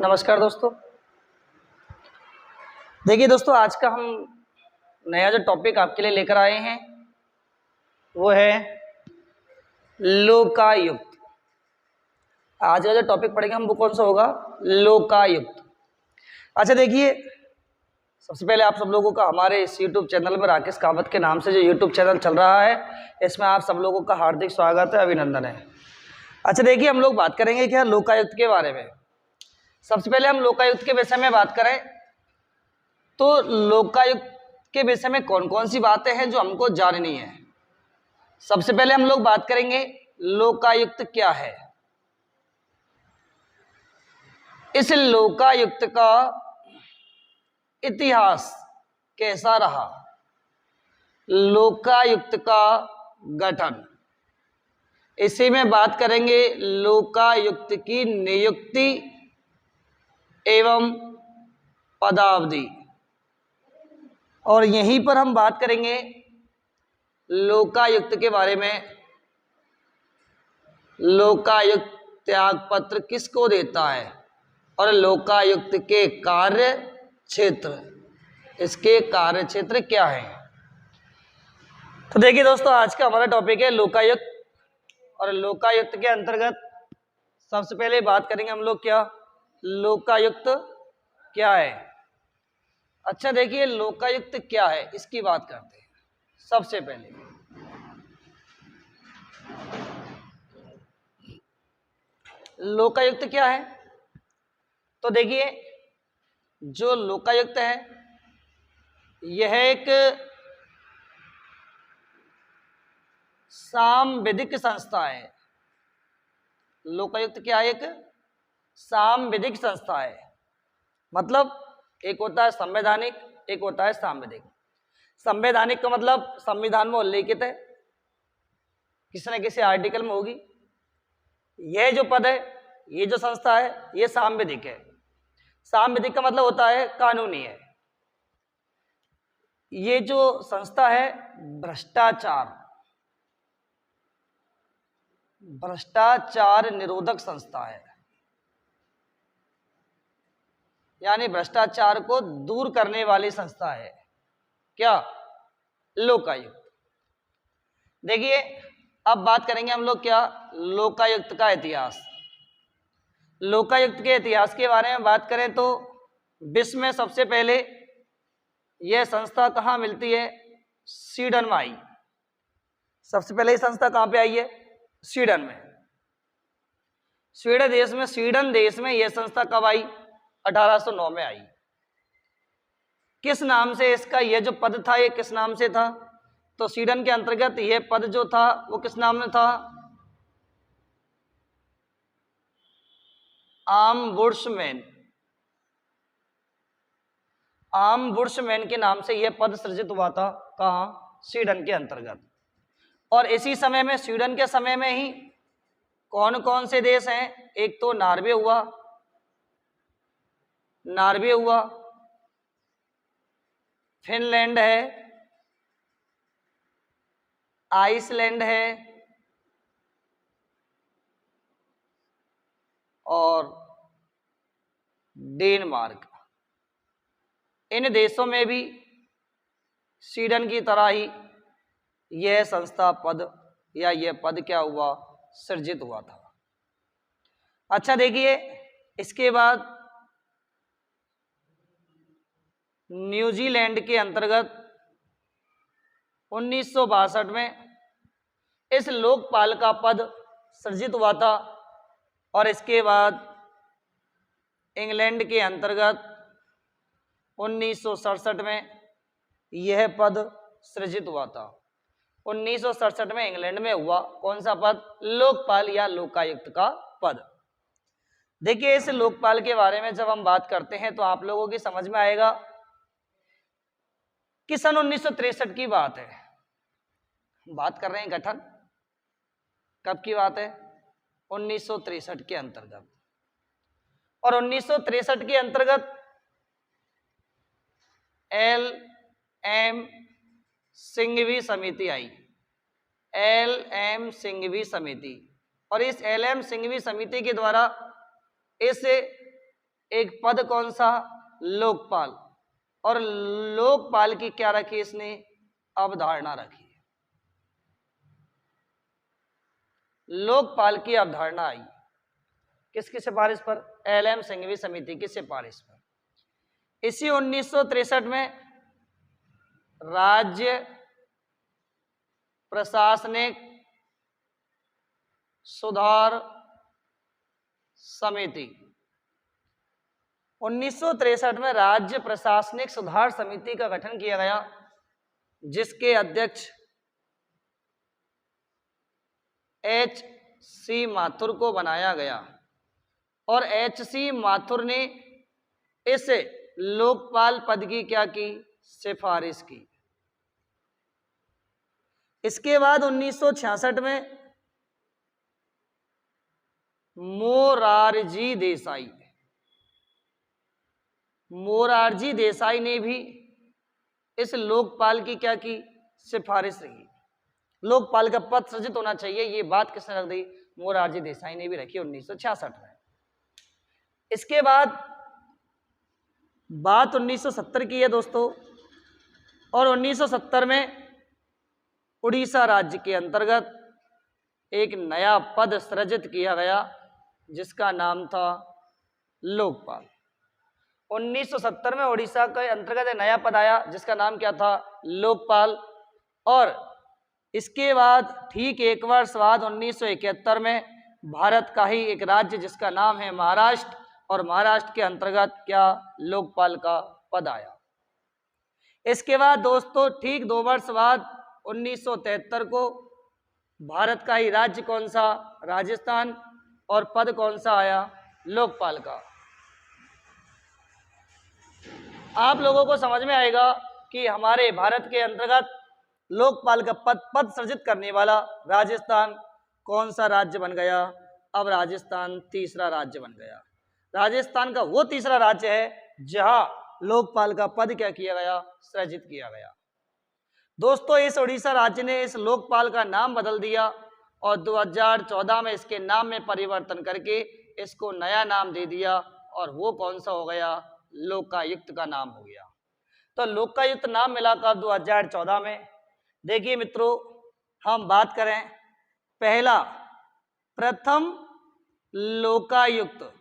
नमस्कार दोस्तों। देखिए दोस्तों, आज का हम नया जो टॉपिक आपके लिए लेकर आए हैं वो है लोकायुक्त। आज का जो टॉपिक पढ़ेंगे हम वो कौन सा होगा? लोकायुक्त। अच्छा देखिए, सबसे पहले आप सब लोगों का हमारे इस YouTube चैनल में राकेश कामत के नाम से जो YouTube चैनल चल रहा है, इसमें आप सब लोगों का हार्दिक स्वागत है, अभिनंदन है। अच्छा देखिए, हम लोग बात करेंगे क्या लोकायुक्त के बारे में। सबसे पहले हम लोकायुक्त के विषय में बात करें तो लोकायुक्त के विषय में कौन कौन सी बातें हैं जो हमको जाननी है। सबसे पहले हम लोग बात करेंगे लोकायुक्त क्या है। इस लोकायुक्त का इतिहास कैसा रहा, लोकायुक्त का गठन, इसी में बात करेंगे। लोकायुक्त की नियुक्ति एवं पदावधि, और यहीं पर हम बात करेंगे लोकायुक्त के बारे में। लोकायुक्त त्यागपत्र किसको देता है और लोकायुक्त के कार्य क्षेत्र, इसके कार्य क्षेत्र क्या है। तो देखिए दोस्तों, आज का हमारा टॉपिक है लोकायुक्त, और लोकायुक्त के अंतर्गत सबसे पहले बात करेंगे हम लोग क्या लोकायुक्त क्या है। अच्छा देखिए, लोकायुक्त क्या है इसकी बात करते हैं। सबसे पहले लोकायुक्त क्या है, तो देखिए जो लोकायुक्त है यह एक सांविधिक संस्था है। लोकायुक्त क्या है? एक सांविधिक संस्था है। मतलब एक होता है संवैधानिक, एक होता है सांविधिक। संवैधानिक का मतलब संविधान में उल्लेखित है, किसी न किसी आर्टिकल में होगी। यह जो पद है, ये जो संस्था है, ये सांविधिक है। सांविधिक का मतलब होता है कानूनी है। ये जो संस्था है भ्रष्टाचार निरोधक संस्था है, यानी भ्रष्टाचार को दूर करने वाली संस्था है क्या? लोकायुक्त। देखिए अब बात करेंगे हम लोग क्या लोकायुक्त का इतिहास। लोकायुक्त के इतिहास के बारे में बात करें तो विश्व में सबसे पहले यह संस्था कहाँ मिलती है? स्वीडन में आई। सबसे पहले ये संस्था कहाँ पे आई है? स्वीडन में। स्वीडन देश में यह संस्था कब आई? 1809 में आई। किस नाम से इसका यह जो पद था, ये किस नाम से था? तो स्वीडन के अंतर्गत यह पद जो था वो किस नाम में था? आमबुड्समैन। आमबुड्समैन के नाम से यह पद सृजित हुआ था। कहाँ? स्वीडन के अंतर्गत। और इसी समय में, स्वीडन के समय में ही कौन कौन से देश हैं? एक तो नॉर्वे हुआ, फिनलैंड है, आइसलैंड है, और डेनमार्क। इन देशों में भी स्वीडन की तरह ही यह संस्था पद या यह पद क्या हुआ? सृजित हुआ था। अच्छा देखिए, इसके बाद न्यूजीलैंड के अंतर्गत 1962 में इस लोकपाल का पद सृजित हुआ था, और इसके बाद इंग्लैंड के अंतर्गत 1967 में यह पद सृजित हुआ था। 1967 में इंग्लैंड में हुआ कौन सा पद? लोकपाल या लोकायुक्त का पद। देखिए, इस लोकपाल के बारे में जब हम बात करते हैं तो आप लोगों की समझ में आएगा कि सन 1963 की बात है। बात कर रहे हैं गठन कब की बात है? 1963 के अंतर्गत। और 1963 के अंतर्गत एल.एम. सिंघवी समिति आई। एल.एम. सिंघवी समिति, और इस एल.एम. सिंघवी समिति के द्वारा इस एक पद कौन सा? लोकपाल। और लोकपाल की क्या रखी इसने? अवधारणा रखी। लोकपाल की अवधारणा आई किसकी सिफारिश पर? एल.एम. सिंघवी समिति की सिफारिश पर। इसी 1963 में राज्य प्रशासनिक सुधार समिति, 1963 में राज्य प्रशासनिक सुधार समिति का गठन किया गया, जिसके अध्यक्ष H.C. माथुर को बनाया गया। और H.C. माथुर ने इस लोकपाल पद की क्या की? सिफारिश की। इसके बाद 1966 में मोरारजी देसाई ने भी इस लोकपाल की क्या की? सिफारिश की। लोकपाल का पद सृजित होना चाहिए, ये बात किसने रख दी? मोरारजी देसाई ने भी रखी 1966 में। इसके बाद बात 1970 की है दोस्तों, और 1970 में उड़ीसा राज्य के अंतर्गत एक नया पद सृजित किया गया, जिसका नाम था लोकपाल। 1970 में उड़ीसा के अंतर्गत एक नया पद आया, जिसका नाम क्या था? लोकपाल। और इसके बाद ठीक एक वर्ष बाद 1971 में भारत का ही एक राज्य जिसका नाम है महाराष्ट्र, और महाराष्ट्र के अंतर्गत क्या? लोकपाल का पद आया। इसके बाद दोस्तों ठीक 2 वर्ष बाद 1973 को भारत का ही राज्य कौन सा? राजस्थान, और पद कौन सा आया? लोकपाल का। आप लोगों को समझ में आएगा कि हमारे भारत के अंतर्गत लोकपाल का पद सृजित करने वाला राजस्थान कौन सा राज्य बन गया? अब राजस्थान तीसरा राज्य बन गया। राजस्थान का वो तीसरा राज्य है जहां लोकपाल का पद क्या किया गया? सृजित किया गया। दोस्तों इस उड़ीसा राज्य ने इस लोकपाल का नाम बदल दिया, और 2014 में इसके नाम में परिवर्तन करके इसको नया नाम दे दिया, और वो कौन सा हो गया? लोकायुक्त का नाम हो गया। तो लोकायुक्त नाम मिलाकर 2014 में। देखिए मित्रों, हम बात करें पहला प्रथम लोकायुक्त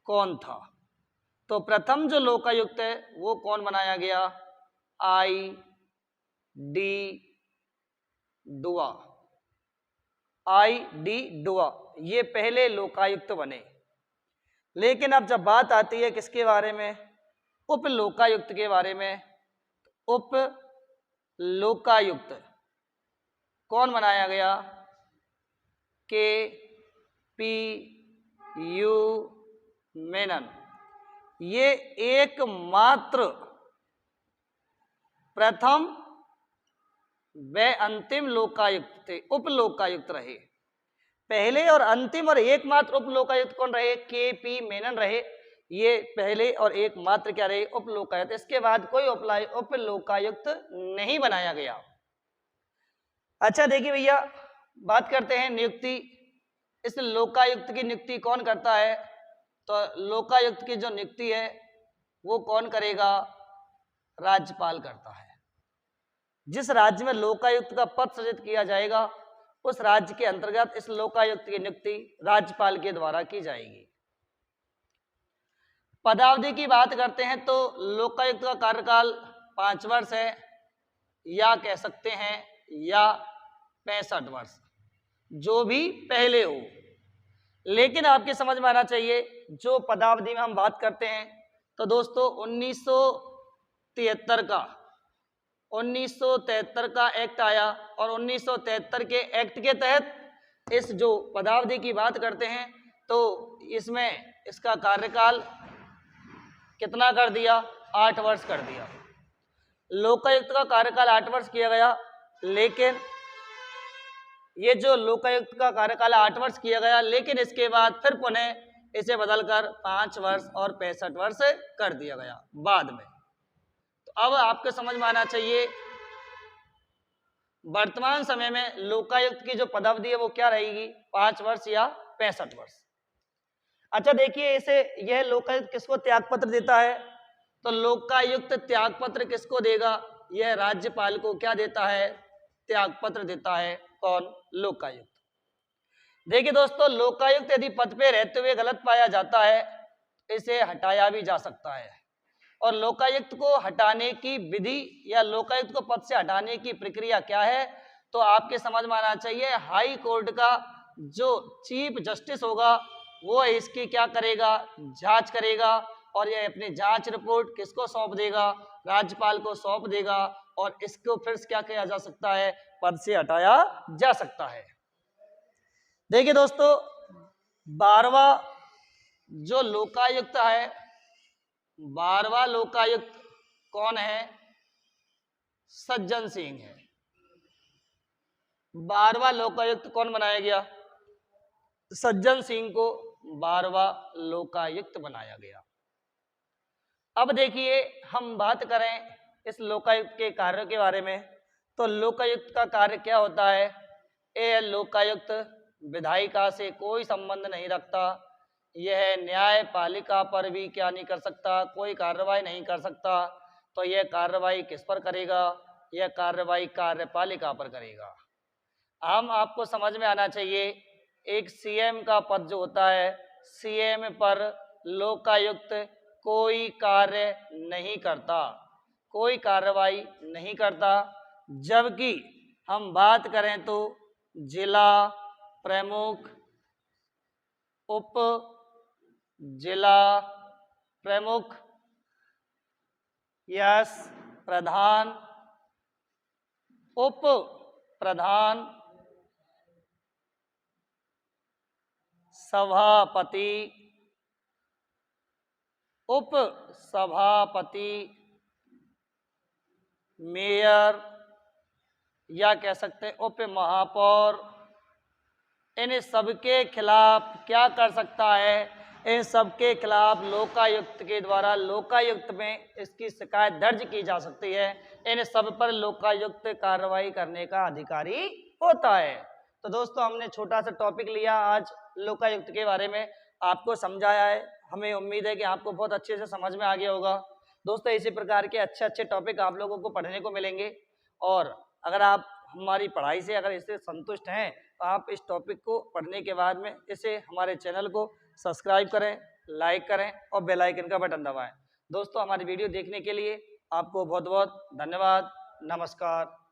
कौन था, तो प्रथम जो लोकायुक्त है वो कौन बनाया गया? I.D. डुआ, ये पहले लोकायुक्त बने। लेकिन अब जब बात आती है किसके बारे में? उप लोकायुक्त के बारे में। उप लोकायुक्त कौन बनाया गया? K.P.U. मेनन। ये एकमात्र प्रथम व अंतिम लोकायुक्त थे, उप लोकायुक्त रहे। पहले और अंतिम और एकमात्र उप लोकायुक्त कौन रहे? K.P. मेनन रहे। ये पहले और एकमात्र क्या रहे? उप लोकायुक्त। इसके बाद कोई उप लोकायुक्त नहीं बनाया गया। अच्छा देखिए भैया, बात करते हैं नियुक्ति। इस लोकायुक्त की नियुक्ति कौन करता है? तो लोकायुक्त की जो नियुक्ति है वो कौन करेगा? राज्यपाल करता है। जिस राज्य में लोकायुक्त का पद सृजित किया जाएगा उस राज्य के अंतर्गत इस लोकायुक्त की नियुक्ति राज्यपाल के द्वारा की जाएगी। पदावधि की बात करते हैं तो लोकायुक्त का कार्यकाल 5 वर्ष है, या कह सकते हैं या 65 वर्ष, जो भी पहले हो। लेकिन आपके समझ में आना चाहिए जो पदावधि में हम बात करते हैं तो दोस्तों 1973 का एक्ट आया, और 1973 के एक्ट के तहत इस जो पदावधि की बात करते हैं तो इसमें इसका कार्यकाल कितना कर दिया? 8 वर्ष कर दिया। लोकायुक्त का कार्यकाल 8 वर्ष किया गया, लेकिन ये जो लोकायुक्त का कार्यकाल 8 वर्ष किया गया, लेकिन इसके बाद फिर पुनः इसे बदलकर 5 वर्ष और 65 वर्ष कर दिया गया बाद में। तो अब आपको समझ में आना चाहिए वर्तमान समय में लोकायुक्त की जो पदावधि है वो क्या रहेगी? 5 वर्ष या 65 वर्ष। अच्छा देखिए, इसे यह लोकायुक्त किसको त्यागपत्र देता है? तो लोकायुक्त त्यागपत्र किसको देगा? यह राज्यपाल को क्या देता है? त्यागपत्र देता है। कौन? लोकायुक्त। देखिए दोस्तों, लोकायुक्त यदि पद पे रहते हुए गलत पाया जाता है, इसे हटाया भी जा सकता है। और लोकायुक्त को हटाने की विधि या लोकायुक्त को पद से हटाने की प्रक्रिया क्या है? तो आपके समझ में आना चाहिए, हाई कोर्ट का जो चीफ जस्टिस होगा वो इसकी क्या करेगा? जांच करेगा, और यह अपनी जांच रिपोर्ट किसको सौंप देगा? राज्यपाल को सौंप देगा, और इसको फिर क्या किया जा सकता है? पद से हटाया जा सकता है। देखिए दोस्तों, 12वां जो लोकायुक्त है, 12वां लोकायुक्त कौन है? सज्जन सिंह है। 12वां लोकायुक्त कौन बनाया गया? सज्जन सिंह को 12वां लोकायुक्त बनाया गया। अब देखिए, हम बात करें इस लोकायुक्त के कार्य के बारे में, तो लोकायुक्त का कार्य क्या होता है? यह लोकायुक्त विधायिका से कोई संबंध नहीं रखता। यह न्यायपालिका पर भी क्या नहीं कर सकता? कोई कार्रवाई नहीं कर सकता। तो यह कार्रवाई किस पर करेगा? यह कार्रवाई कार्यपालिका पर करेगा। हम आपको समझ में आना चाहिए, एक सीएम का पद जो होता है, सीएम पर लोकायुक्त कोई कार्य नहीं करता, कोई कार्रवाई नहीं करता। जबकि हम बात करें तो जिला प्रमुख, उप जिला प्रमुख, यस प्रधान, उप प्रधान, सभापति, उप सभापति, मेयर, या कह सकते हैं उप महापौर, इन सबके खिलाफ क्या कर सकता है? इन सबके खिलाफ लोकायुक्त के द्वारा लोकायुक्त में इसकी शिकायत दर्ज की जा सकती है। इन सब पर लोकायुक्त कार्रवाई करने का अधिकारी होता है। तो दोस्तों, हमने छोटा सा टॉपिक लिया आज लोकायुक्त के बारे में, आपको समझाया है। हमें उम्मीद है कि आपको बहुत अच्छे से समझ में आ गया होगा। दोस्तों, इसी प्रकार के अच्छे अच्छे टॉपिक आप लोगों को पढ़ने को मिलेंगे, और अगर आप हमारी पढ़ाई से अगर इससे संतुष्ट हैं तो आप इस टॉपिक को पढ़ने के बाद में इसे हमारे चैनल को सब्सक्राइब करें, लाइक करें और बेल आइकन का बटन दबाएं। दोस्तों, हमारी वीडियो देखने के लिए आपको बहुत बहुत धन्यवाद। नमस्कार।